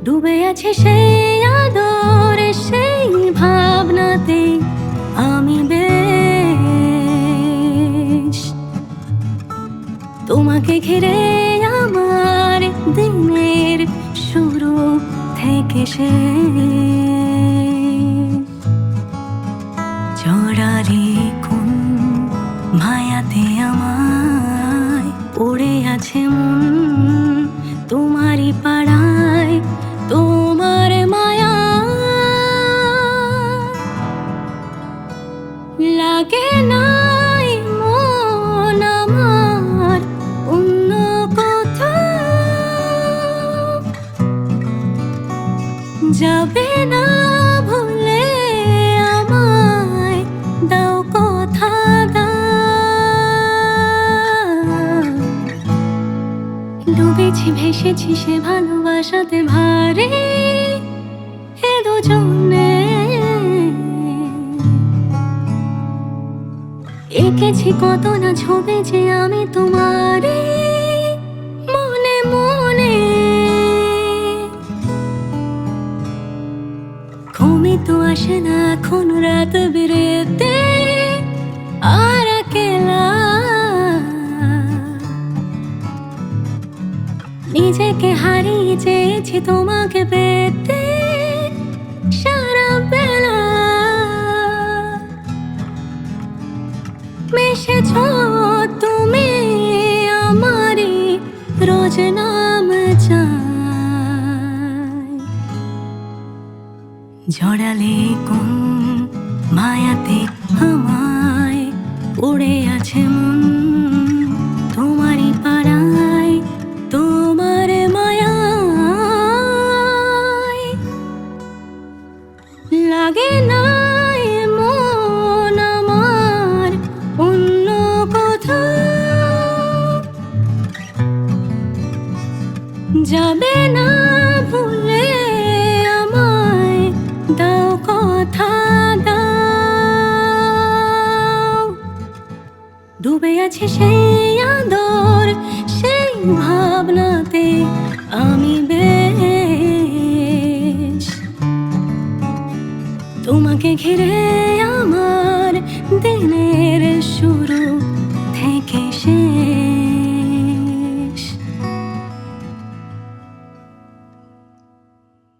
ডুবে আছে সেই আদর, সেই ভাবনাতে আমি বেশ। তোমাকে ঘিরে আমার দিনের শুরু থেকে শেষ। জড়ালে কোন মায়াতে আমায় পড়ে আছে মন, তোমারই পাড়ায় তোমার মায়া। লাগে নাই মন আমার অন্য কোথাও, যাবে না ভুলে আমায় দাও কথা দাও। ডুবেছি ভেসেছি সে ভালোবাসাতে ভারে এ দুজনে, এঁকেছি কত না ছবি যে আমি তোমারে মনে মনে। ঘুমে তো আসে না এখন রাত বেরেতে আর একেলা, নিজেকে হারিয়ে চেয়েছি তোমাকে পেতে সারা বেলা। মিশেছ তুমি আমারই রোজ নাম চাই। জড়ালে কোন মায়াতে আমায় পড়ে আছে মন, তোমারই পাড়ায় তোমার মায়ায়। লাগে নাই মন আমার অন্য কোথাও, যাবে না ভুলে আমায় দাও কথা দাও। ডুবে আছে সেই আদর, সেই ভাবনাতে আমি বেশ। তোমাকে ঘিরে আমার দিনের শুরু